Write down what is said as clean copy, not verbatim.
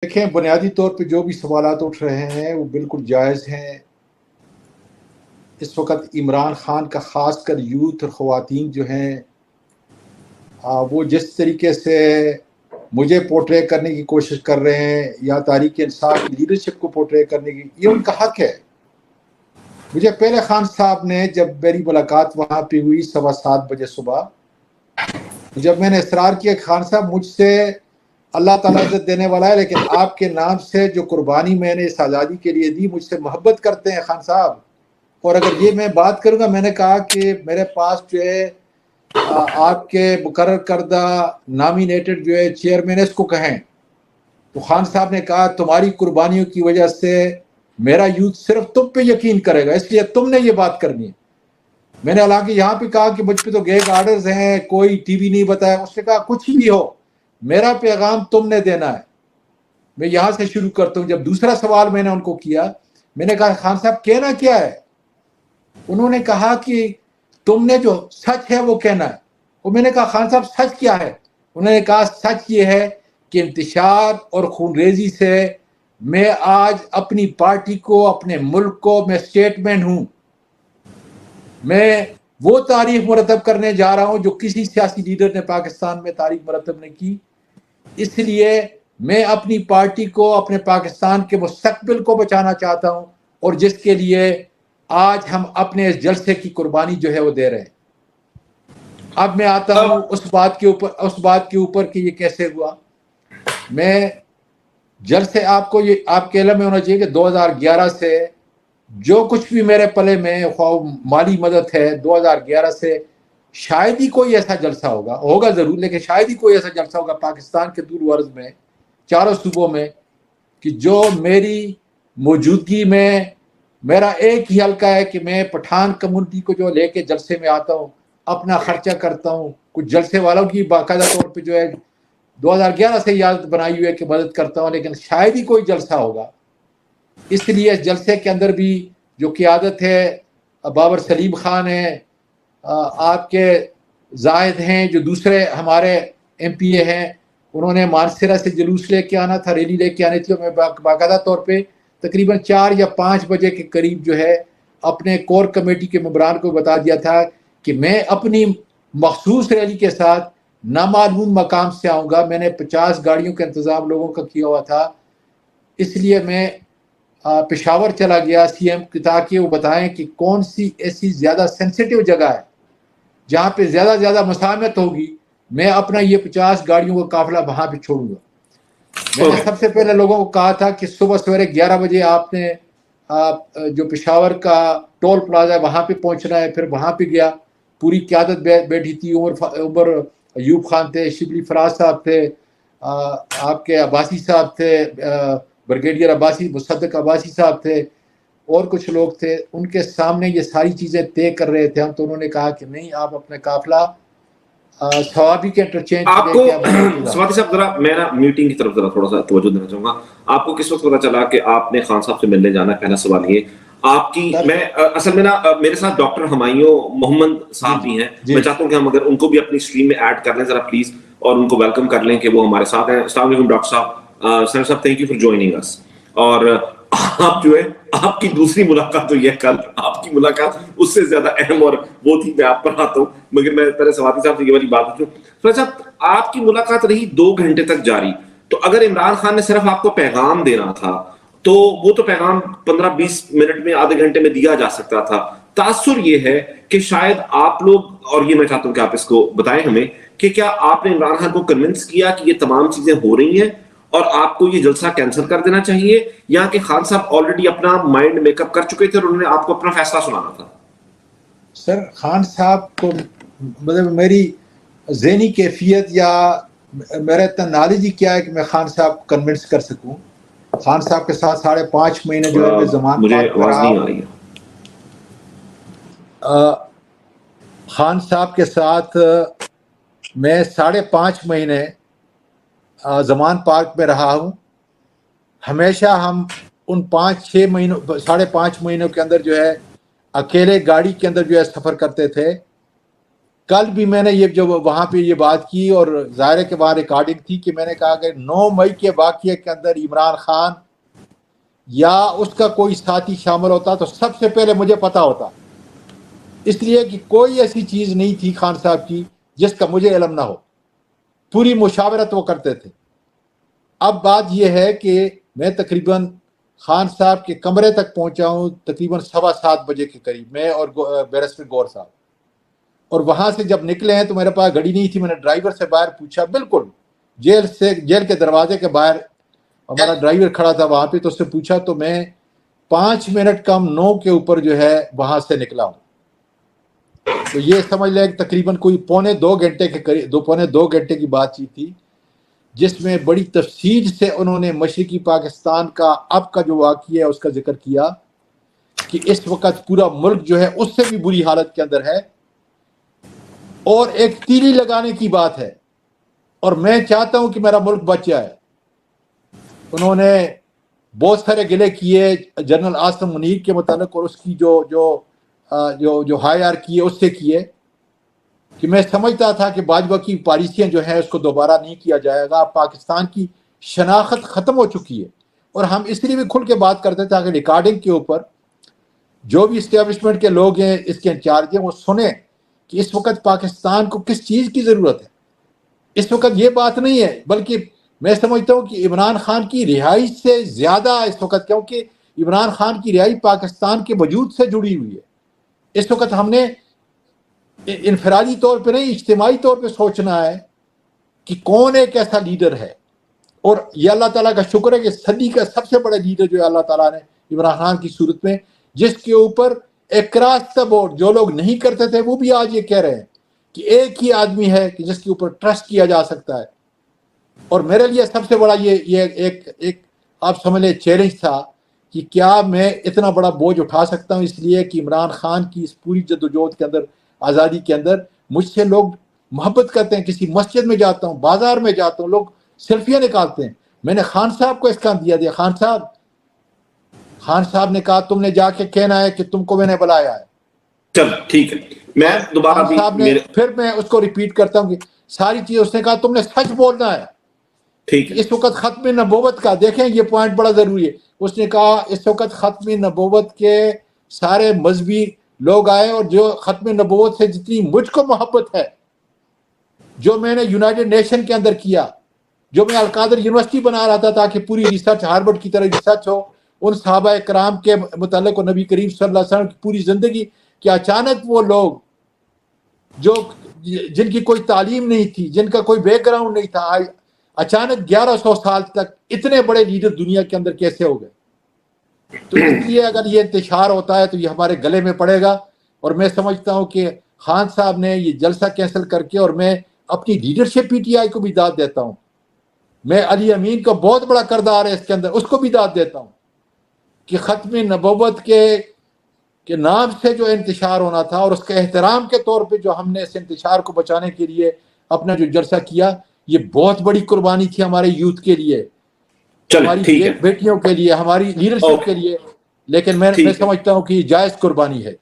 دیکھیں بنیادی طور پہ جو بھی سوالات اٹھ رہے ہیں وہ بالکل جائز ہیں. اس وقت عمران خان کا خاص کر یوتھ اور خواتین جو ہیں وہ جس طریقے سے مجھے پورٹرے کرنے کی کوشش کر رہے ہیں یا تحریک انصاف کی لیڈرشپ کو پورٹرے کرنے کی، یہ ان کا حق ہے. مجھے پہلے خان صاحب نے جب میری ملاقات وہاں پہ ہوئی 7:15 بجے صبح، جب میں نے اصرار کیا کہ خان صاحب مجھ سے اللہ تعالیٰ عزت دینے والا ہے، لیکن آپ کے نام سے جو قربانی میں نے اس آزادی کے لیے دی، مجھ سے محبت کرتے ہیں خان صاحب، اور اگر یہ میں بات کروں گا، میں نے کہا کہ میرے پاس جو ہے آپ کے مقرر کردہ نامینیٹڈ جو ہے چیئرمین اس کو کہیں. تو خان صاحب نے کہا تمہاری قربانیوں کی وجہ سے میرا یوتھ صرف تم پہ یقین کرے گا، اس لیے تم نے یہ بات کرنی ہے. میں نے حالانکہ یہاں پہ کہا کہ مجھ پہ تو گیگ آرڈرز ہیں، کوئی ٹی وی نہیں بتایا. اس نے کہا کچھ بھی ہو میرا پیغام تم نے دینا ہے. میں یہاں سے شروع کرتا ہوں. جب دوسرا سوال میں نے ان کو کیا، میں نے کہا خان صاحب کہنا کیا ہے؟ انہوں نے کہا کہ تم نے جو سچ ہے وہ کہنا ہے. اور میں نے کہا خان صاحب سچ کیا ہے؟ انہوں نے کہا سچ یہ ہے کہ انتشار اور خونریزی سے میں آج اپنی پارٹی کو، اپنے ملک کو میں اسٹیٹ مین ہوں. میں وہ تاریخ مرتب کرنے جا رہا ہوں جو کسی سیاسی لیڈر نے پاکستان میں تاریخ مرتب نہیں کی. اس لیے میں اپنی پارٹی کو، اپنے پاکستان کے مستقبل کو بچانا چاہتا ہوں، اور جس کے لیے آج ہم اپنے اس جلسے کی قربانی جو ہے وہ دے رہے ہیں. اب میں آتا ہوں اس بات کے اوپر کہ یہ کیسے ہوا. میں جلسے آپ کو یہ آپ کے علم میں ہونا چاہیے کہ 2011 سے جو کچھ بھی میرے پلے میں مالی مدد ہے، 2011 سے شاید ہی کوئی ایسا جلسہ ہوگا ضرور، لیکن شاید ہی کوئی ایسا جلسہ ہوگا پاکستان کے دور و عرض میں، چاروں صوبوں میں، کہ جو میری موجودگی میں میرا ایک ہی حلقہ ہے کہ میں پٹھان کمیونٹی کو جو لے کے جلسے میں آتا ہوں، اپنا خرچہ کرتا ہوں. کچھ جلسے والوں کی باقاعدہ طور پہ جو ہے 2011 سے یاد بنائی ہوئی ہے کہ مدد کرتا ہوں، لیکن شاید ہی کوئی جلسہ ہوگا. اس لیے اس جلسے کے اندر بھی جو قیادت ہے بابر سلیم خان ہے، آپ کے زاہد ہیں جو دوسرے ہمارے ایم پی اے ہیں، انہوں نے مانسہرہ سے جلوس لے کے آنا تھا، ریلی لے کے آنی تھی، اور میں باقاعدہ طور پہ تقریباً 4 یا 5 بجے کے قریب جو ہے اپنے کور کمیٹی کے ممبران کو بتا دیا تھا کہ میں اپنی مخصوص ریلی کے ساتھ نامعلوم مقام سے آؤں گا. میں نے 50 گاڑیوں کا انتظام لوگوں کا کیا ہوا تھا. اس لیے میں پشاور چلا گیا سی ایم تاکہ وہ بتائیں کہ کون سی ایسی زیادہ سینسیٹیو جگہ ہے جہاں پہ زیادہ مزاحمت ہوگی. میں اپنا یہ 50 گاڑیوں کا قافلہ وہاں پہ چھوڑوں گا. میں نے سب سے پہلے لوگوں کو کہا تھا کہ صبح سویرے 11 بجے آپ نے جو پشاور کا ٹول پلازا ہے وہاں پہ پہنچنا ہے. پھر وہاں پہ گیا، پوری قیادت بیٹھی تھی. عمر ایوب خان تھے، شبلی فراز صاحب تھے، آپ کے عباسی صاحب تھے، بریگیڈیئر عباسی، مصدق عباسی صاحب تھے، اور کچھ لوگ تھے. ان کے سامنے یہ ساری چیزیں طے کر رہے تھے ہم. تو انہوں نے کہا کہ نہیں، آپ اپنا قافلہ ثوابی کے انٹرچینج آپ کو سواتی صاحب ذرا میں نا میٹنگ کی طرف ذرا تھوڑا سا توجہ دینا چاہوں گا. آپ کو کس وقت پتا چلا کہ آپ نے خان صاحب سے ملنے جانا ہے؟ پہلا سوال یہ. آپ کی میں اصل میں نا میرے ساتھ ڈاکٹر ہمایوں محمد صاحب بھی ہیں، میں چاہتا ہوں کہ ہم اگر ان کو بھی اپنی اسٹریم میں ایڈ کر لیں ذرا پلیز، اور ان کو ویلکم کر لیں کہ وہ ہمارے ساتھ ہیں. السلام علیکم ڈاکٹر صاحب. سر صاحب تھینک یو فار جوائننگ اس. اور آپ جو ہے آپ کی دوسری ملاقات تو یہ کل، آپ کی ملاقات اس سے زیادہ اہم اور وہ تھی. میں آپ پر آتا ہوں، مگر میں پہلے سواتی صاحب سے یہ والی بات پوچھوں. سر صاحب آپ کی ملاقات رہی 2 گھنٹے تک جاری، تو اگر عمران خان نے صرف آپ کو پیغام دینا تھا تو وہ تو پیغام 15-20 منٹ میں، آدھے گھنٹے میں دیا جا سکتا تھا. تاثر یہ ہے کہ شاید آپ لوگ، اور یہ میں چاہتا ہوں کہ آپ اس کو بتائیں ہمیں کہ کیا آپ نے عمران خان کو کنونس کیا کہ یہ تمام چیزیں ہو رہی ہیں اور آپ کو یہ جلسہ کینسل کر دینا چاہیے، یا کہ خان صاحب آلریڈی اپنا مائنڈ میک اپ کر چکے تھے اور انہوں نے آپ کو اپنا فیصلہ سنانا تھا؟ سر خان صاحب کو مطلب میری ذہنی کیفیت یا میرا اتنا نالج ہی کیا ہے کہ میں خان صاحب کو کنونس کر سکوں. خان صاحب کے ساتھ 5.5 مہینے جو ہے میں زمان مجھے پاک آواز نہیں آ رہی ہے. خان صاحب کے ساتھ میں 5.5 مہینے زمان پارک میں رہا ہوں. ہمیشہ ہم ان 5-6 مہینوں 5.5 مہینوں کے اندر جو ہے اکیلے گاڑی کے اندر جو ہے سفر کرتے تھے. کل بھی میں نے یہ جو وہاں پہ یہ بات کی اور ظاہر ہے کہ وہاں ریکارڈنگ تھی کہ میں نے کہا کہ 9 مئی کے واقعے کے اندر عمران خان یا اس کا کوئی ساتھی شامل ہوتا تو سب سے پہلے مجھے پتا ہوتا، اس لیے کہ کوئی ایسی چیز نہیں تھی خان صاحب کی جس کا مجھے علم نہ ہو، پوری مشاورت وہ کرتے تھے۔ اب بات یہ ہے کہ میں تقریباً خان صاحب کے کمرے تک پہنچا ہوں تقریباً 7:15 بجے کے قریب، میں اور بیرسٹر گور صاحب، اور وہاں سے جب نکلے ہیں تو میرے پاس گاڑی نہیں تھی، میں نے ڈرائیور سے باہر پوچھا، بالکل جیل کے دروازے کے باہر ہمارا ڈرائیور کھڑا تھا وہاں پہ، تو اس سے پوچھا تو میں 5 منٹ کم 9 کے اوپر جو ہے وہاں سے نکلا ہوں۔ تو یہ سمجھ لیں کہ تقریباً کوئی پونے 2 گھنٹے کے قریب، پونے 2 گھنٹے کی بات چیت تھی، جس میں بڑی تفصیل سے انہوں نے مشرقی پاکستان کا اب کا جو واقعہ ہے اس کا ذکر کیا کہ اس وقت پورا ملک جو ہے اس سے بھی بری حالت کے اندر ہے، اور ایک تیلی لگانے کی بات ہے، اور میں چاہتا ہوں کہ میرا ملک بچ جائے۔ انہوں نے بہت سارے گلے کیے جنرل عاصم منیر کے متعلق، اور اس کی جو ہائر کیے اس سے کیے، کہ میں سمجھتا تھا کہ باجوہ کی پالیسیاں جو ہیں اس کو دوبارہ نہیں کیا جائے گا، پاکستان کی شناخت ختم ہو چکی ہے، اور ہم اس لیے بھی کھل کے بات کرتے تھے کہ ریکارڈنگ کے اوپر جو بھی اسٹیبلشمنٹ کے لوگ ہیں، اس کے انچارج ہیں، وہ سنیں کہ اس وقت پاکستان کو کس چیز کی ضرورت ہے۔ اس وقت یہ بات نہیں ہے، بلکہ میں سمجھتا ہوں کہ عمران خان کی رہائی سے زیادہ اس وقت، کیونکہ عمران خان کی رہائی پاکستان کے وجود سے جڑی ہوئی ہے۔ اس وقت ہم نے انفرادی طور پہ نہیں، اجتماعی طور پہ سوچنا ہے کہ کون ایک ایسا لیڈر ہے، اور یہ اللہ تعالیٰ کا شکر ہے کہ صدی کا سب سے بڑا لیڈر جو ہے اللہ تعالیٰ نے عمران خان کی صورت میں، جس کے اوپر اکراس دا بورڈ جو لوگ نہیں کرتے تھے وہ بھی آج یہ کہہ رہے ہیں کہ ایک ہی آدمی ہے کہ جس کے اوپر ٹرسٹ کیا جا سکتا ہے۔ اور میرے لیے سب سے بڑا یہ ایک آپ سمجھ لیں چیلنج تھا کہ کیا میں اتنا بڑا بوجھ اٹھا سکتا ہوں، اس لیے کہ عمران خان کی اس پوری جدوجہد کے اندر، آزادی کے اندر مجھ سے لوگ محبت کرتے ہیں۔ کسی مسجد میں جاتا ہوں، بازار میں جاتا ہوں، لوگ سیلفیاں نکالتے ہیں۔ میں نے خان صاحب کو اس کا دیا، خان صاحب نے کہا تم نے جا کے کہنا ہے کہ تم کو میں نے بلایا ہے۔ چل ٹھیک ہے، میں دوبارہ پھر میں اس کو ریپیٹ کرتا ہوں کہ ساری چیز اس نے کہا تم نے سچ بولنا ہے۔ ٹھیک ہے، اس وقت ختم نبوت کا دیکھیں، یہ پوائنٹ بڑا ضروری ہے۔ اس نے کہا اس وقت ختم نبوت کے سارے مذہبی لوگ آئے، اور جو ختم نبوت سے جتنی مجھ کو محبت ہے، جو میں نے یونائٹڈ نیشن کے اندر کیا، جو میں القادر یونیورسٹی بنا رہا تھا تاکہ پوری ریسرچ ہارورڈ کی طرح ریسرچ ہو ان صحابہ کرام کے متعلق، اور نبی کریم صلی اللہ علیہ وسلم کی پوری زندگی، کہ اچانک وہ لوگ جن کی کوئی تعلیم نہیں تھی، جن کا کوئی بیک گراؤنڈ نہیں تھا، اچانک 1100 سال تک اتنے بڑے لیڈر دنیا کے اندر کیسے ہو گئے؟ تو اس لیے اگر یہ انتشار ہوتا ہے تو یہ ہمارے گلے میں پڑے گا، اور میں سمجھتا ہوں کہ خان صاحب نے یہ جلسہ کینسل کر کے، اور میں اپنی لیڈرشپ پی ٹی آئی کو بھی داد دیتا ہوں، میں علی امین کا بہت بڑا کردار ہے اس کے اندر، اس کو بھی داد دیتا ہوں کہ ختم نبوت کے نام سے جو انتشار ہونا تھا، اور اس کے احترام کے طور پہ جو ہم نے اس انتشار کو بچانے کے لیے اپنا جو جلسہ کیا، یہ بہت بڑی قربانی تھی ہمارے یوتھ کے لیے، ہماری بیٹیوں کے لیے، ہماری لیڈرشپ کے لیے، لیکن میں سمجھتا ہوں کہ یہ جائز قربانی ہے۔